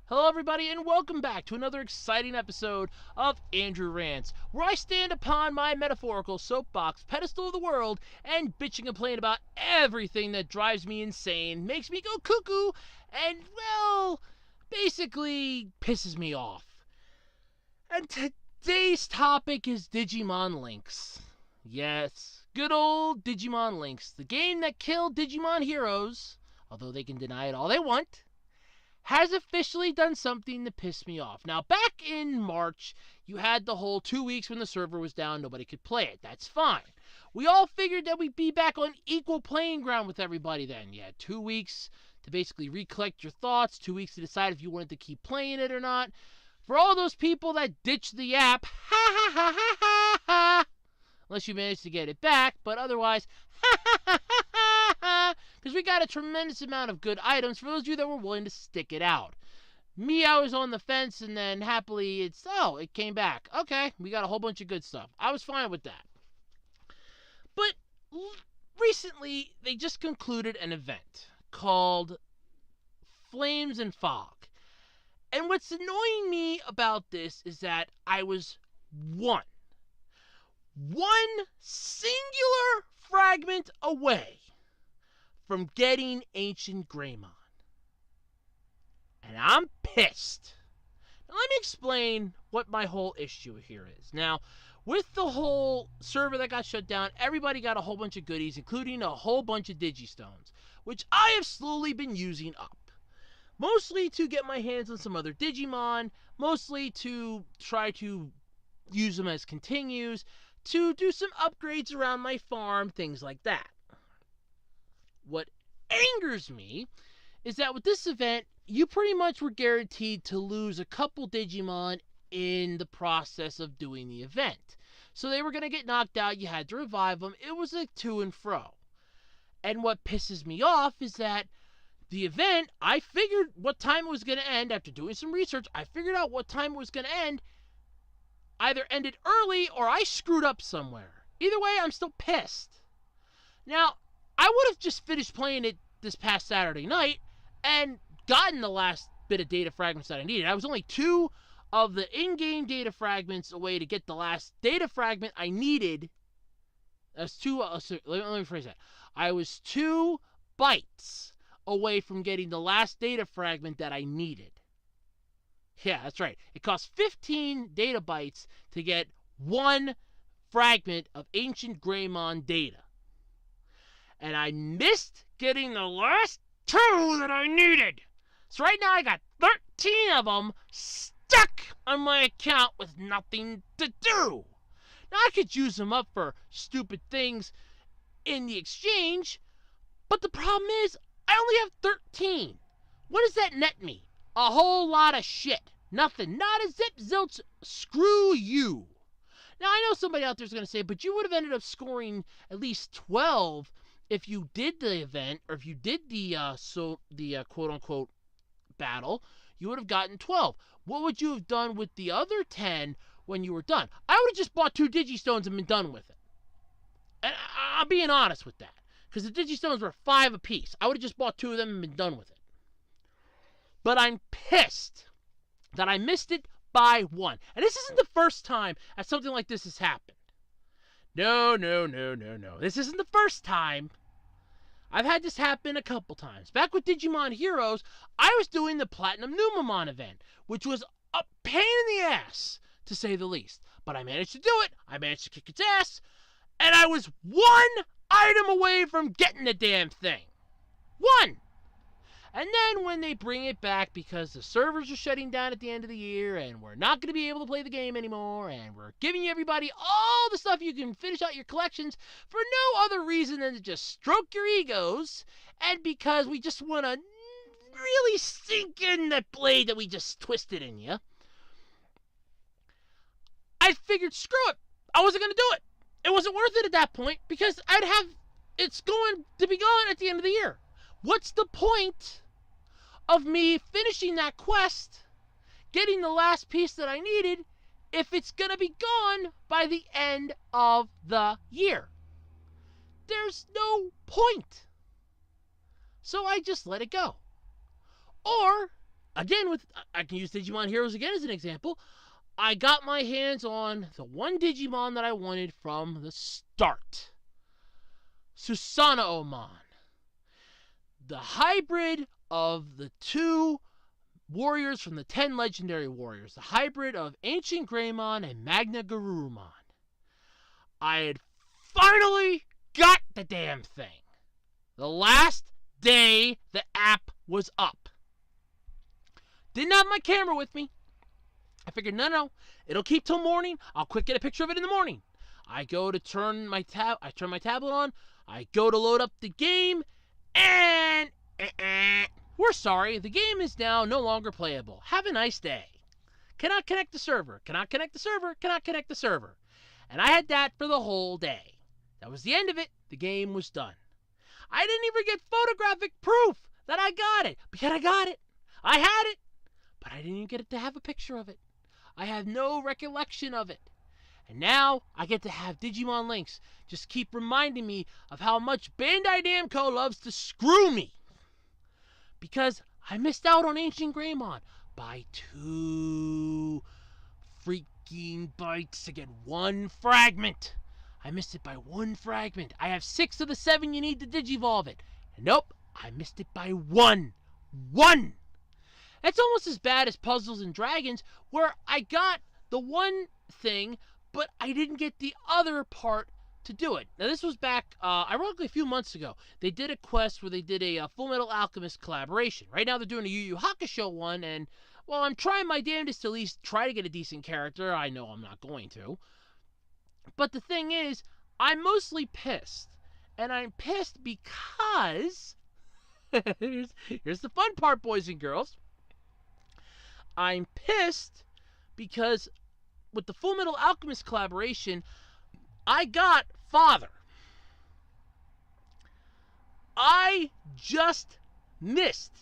Hello, everybody, and welcome back to another exciting episode of Andrew Rants, where I stand upon my metaphorical soapbox pedestal of the world and bitch and complain about everything that drives me insane, makes me go cuckoo, and, well, basically pisses me off. And today's topic is Digimon Links. Yes, good old Digimon Links, the game that killed Digimon heroes, although they can deny it all they want, has officially done something to piss me off. Now, back in March, you had the whole 2 weeks when the server was down, nobody could play it. That's fine. We all figured that we'd be back on equal playing ground with everybody then. You had 2 weeks to basically recollect your thoughts, 2 weeks to decide if you wanted to keep playing it or not. For all those people that ditched the app, ha ha ha ha ha ha, unless you managed to get it back, but otherwise, ha ha ha ha ha, because we got a tremendous amount of good items for those of you that were willing to stick it out. Me, I was on the fence, and then happily it came back. Okay, we got a whole bunch of good stuff. I was fine with that. But recently, they just concluded an event called Flames and Fog. And what's annoying me about this is that I was one singular fragment away from getting Ancient Greymon. And I'm pissed. Now let me explain what my whole issue here is. Now, with the whole server that got shut down, everybody got a whole bunch of goodies, including a whole bunch of Digistones, which I have slowly been using up. Mostly to get my hands on some other Digimon, mostly to try to use them as continues, to do some upgrades around my farm, things like that. What angers me is that with this event, you pretty much were guaranteed to lose a couple Digimon in the process of doing the event. So they were going to get knocked out, you had to revive them, it was a to and fro. And what pisses me off is that the event, I figured what time it was going to end. After doing some research, I figured out what time it was going to end. Either ended early or I screwed up somewhere. Either way, I'm still pissed. Now, I would have just finished playing it this past Saturday night and gotten the last bit of data fragments that I needed. I was only 2 of the in-game data fragments away to get the last data fragment I needed. That's 2, let me rephrase that. I was 2 bytes away from getting the last data fragment that I needed. Yeah, that's right. It costs 15 data bytes to get 1 fragment of Ancient Greymon data. And I missed getting the last 2 that I needed. So right now I got 13 of them stuck on my account with nothing to do. Now I could use them up for stupid things in the exchange, but the problem is I only have 13. What does that net me? A whole lot of shit. Nothing. Not a zip zilch. Screw you. Now, I know somebody out there is going to say, but you would have ended up scoring at least 12 if you did the event, or if you did the quote-unquote battle, you would have gotten 12. What would you have done with the other 10 when you were done? I would have just bought 2 Digistones and been done with it. And I'm being honest with that. Because the Digistones were 5 apiece. I would have just bought 2 of them and been done with it. But I'm pissed that I missed it by 1. And this isn't the first time that something like this has happened. No. This isn't the first time. I've had this happen a couple times. Back with Digimon Heroes, I was doing the Platinum Numamon event, which was a pain in the ass, to say the least. But I managed to do it. I managed to kick its ass. And I was 1 item away from getting the damn thing. 1! And then when they bring it back because the servers are shutting down at the end of the year and we're not going to be able to play the game anymore and we're giving everybody all the stuff you can finish out your collections for no other reason than to just stroke your egos and because we just want to really sink in that blade that we just twisted in you, I figured, screw it. I wasn't going to do it. It wasn't worth it at that point because it's going to be gone at the end of the year. What's the point of me finishing that quest, getting the last piece that I needed, if it's going to be gone by the end of the year? There's no point. So I just let it go. Or again, I can use Digimon Heroes again as an example. I got my hands on the one Digimon that I wanted from the start. Susanoo-mon. The hybrid of the two warriors from the 10 legendary warriors. The hybrid of Ancient Greymon and Magna Garurumon. I had finally got the damn thing. The last day the app was up. Didn't have my camera with me. I figured, no, it'll keep till morning. I'll quick get a picture of it in the morning. I go to turn my tablet on. I go to load up the game, and we're sorry, the game is now no longer playable. Have a nice day. Cannot connect the server. Cannot connect the server. Cannot connect the server. And I had that for the whole day. That was the end of it. The game was done. I didn't even get photographic proof that I got it. But yet I got it. I had it. But I didn't even get to have a picture of it. I have no recollection of it. And now I get to have Digimon Links just keep reminding me of how much Bandai Namco loves to screw me. Because I missed out on Ancient Greymon by 2 freaking bytes to get 1 fragment. I missed it by 1 fragment. I have 6 of the 7 you need to Digivolve it. And nope, I missed it by 1. 1! That's almost as bad as Puzzles and Dragons, where I got the one thing, but I didn't get the other part to do it. Now, this was back, ironically, a few months ago. They did a quest where they did a Full Metal Alchemist collaboration. Right now, they're doing a Yu Yu Hakusho one, and, well, I'm trying my damnedest to at least try to get a decent character. I know I'm not going to. But the thing is, I'm mostly pissed. And I'm pissed because... here's the fun part, boys and girls. I'm pissed because with the Full Metal Alchemist collaboration, I got Father. I just missed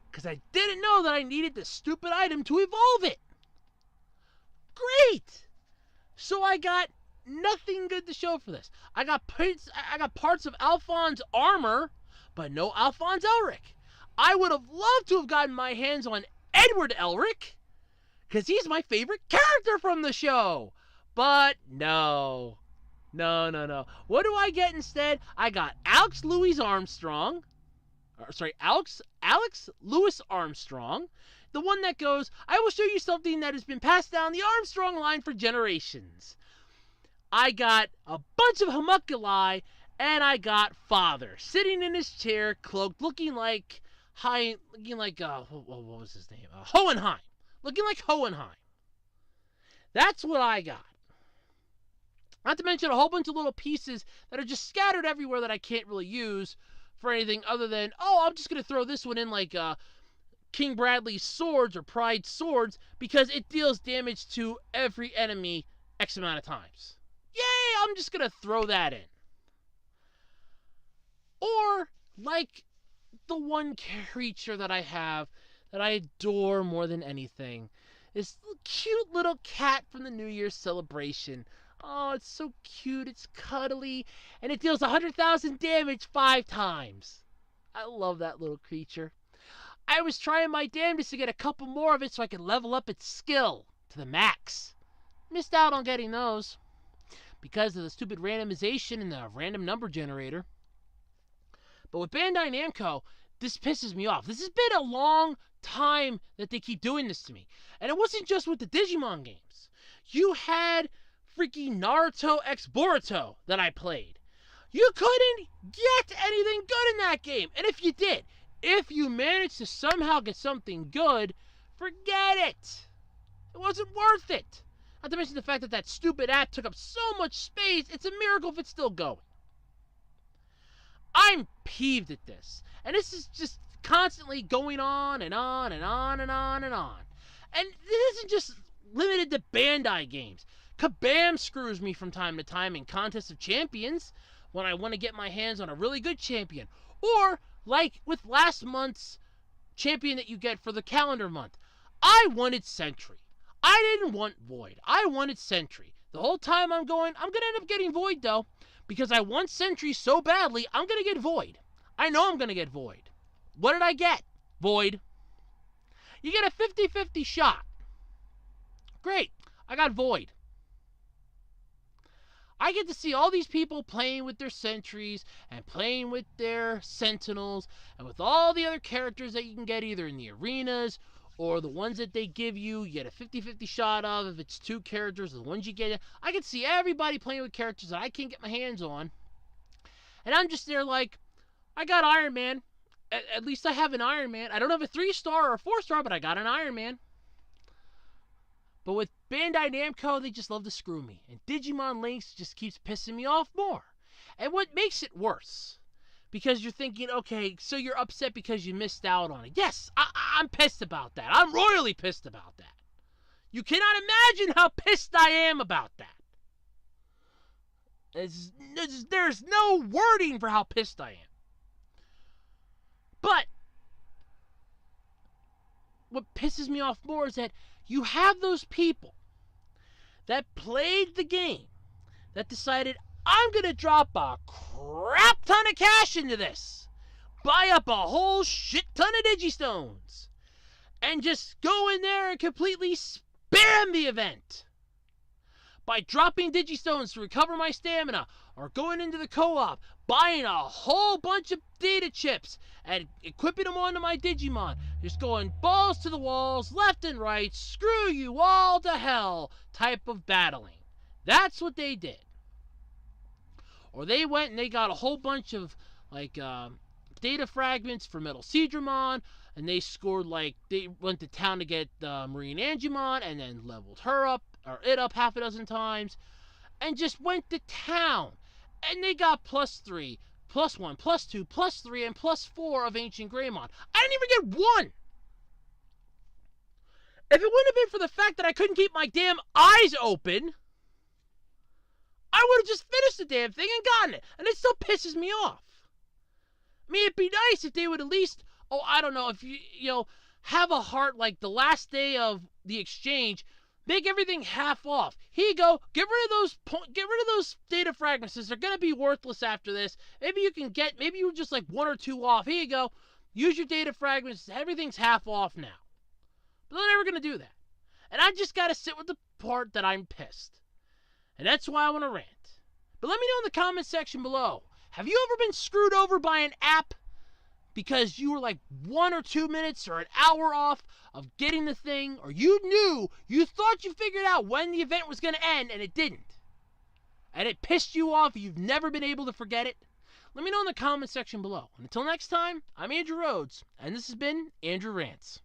because I didn't know that I needed the stupid item to evolve it. Great! So I got nothing good to show for this. I got parts of Alphon's armor, but no Alphonse Elric. I would have loved to have gotten my hands on Edward Elric, because he's my favorite character from the show. But no. What do I get instead? I got Alex Louis Armstrong. Alex Louis Armstrong. The one that goes, I will show you something that has been passed down the Armstrong line for generations. I got a bunch of homunculi, and I got Father sitting in his chair, cloaked, looking like what was his name? Hohenheim. Looking like Hohenheim. That's what I got. Not to mention a whole bunch of little pieces that are just scattered everywhere that I can't really use for anything other than, I'm just going to throw this one in like King Bradley's swords or Pride swords because it deals damage to every enemy X amount of times. Yay, I'm just going to throw that in. Or like the one creature that I have that I adore more than anything. This cute little cat from the New Year's celebration. Oh, it's so cute, it's cuddly, and it deals 100,000 damage 5 times. I love that little creature. I was trying my damnedest to get a couple more of it so I could level up its skill to the max. Missed out on getting those because of the stupid randomization and the random number generator. But with Bandai Namco, this pisses me off. This has been a long time that they keep doing this to me. And it wasn't just with the Digimon games. You had freaking Naruto X Boruto that I played. You couldn't get anything good in that game. And if you did, if you managed to somehow get something good, forget it. It wasn't worth it. Not to mention the fact that that stupid app took up so much space, it's a miracle if it's still going. I'm peeved at this. And this is just constantly going on and on and on and on and on. And this isn't just limited to Bandai games. Kabam screws me from time to time in Contest of Champions when I want to get my hands on a really good champion. Or, like with last month's champion that you get for the calendar month. I wanted Sentry. I didn't want Void. I wanted Sentry. The whole time I'm going to end up getting Void though. Because I want Sentry so badly, I'm going to get Void. I know I'm going to get Void. What did I get? Void. You get a 50-50 shot. Great. I got Void. I get to see all these people playing with their sentries and playing with their sentinels and with all the other characters that you can get either in the arenas or the ones that they give you. You get a 50-50 shot of if it's 2 characters, the ones you get. I can see everybody playing with characters that I can't get my hands on. And I'm just there like, I got Iron Man. At least I have an Iron Man. I don't have a 3-star or a 4-star, but I got an Iron Man. But with Bandai Namco, they just love to screw me. And Digimon Links just keeps pissing me off more. And what makes it worse, because you're thinking, okay, so you're upset because you missed out on it. Yes, I'm pissed about that. I'm royally pissed about that. You cannot imagine how pissed I am about that. There's no wording for how pissed I am. But what pisses me off more is that you have those people that played the game that decided, I'm going to drop a crap ton of cash into this, buy up a whole shit ton of Digistones, and just go in there and completely spam the event by dropping Digistones to recover my stamina, or going into the co-op, buying a whole bunch of data chips and equipping them onto my Digimon, just going balls to the walls, left and right, screw you all to hell type of battling. That's what they did. Or they went and they got a whole bunch of data fragments for Metal Seadramon, and they scored they went to town to get Marine Angemon and then leveled her up, or it up half a dozen times, and just went to town. And they got +3, +1, +2, +3, and +4 of Ancient Greymon. I didn't even get 1! If it wouldn't have been for the fact that I couldn't keep my damn eyes open, I would have just finished the damn thing and gotten it. And it still pisses me off. I mean, it'd be nice if they would at least, I don't know, if you have a heart like the last day of the exchange, make everything half off. Here you go. Get rid of those data fragments. They're going to be worthless after this. Maybe you're just like 1 or 2 off. Here you go. Use your data fragments. Everything's half off now. But they're never going to do that. And I just got to sit with the part that I'm pissed. And that's why I want to rant. But let me know in the comment section below. Have you ever been screwed over by an app because you were like 1 or 2 minutes or an hour off of getting the thing, or you thought you figured out when the event was going to end and it didn't, and it pissed you off, you've never been able to forget it? Let me know in the comment section below. And until next time, I'm Andrew Rhodes, and this has been Andrew Rants.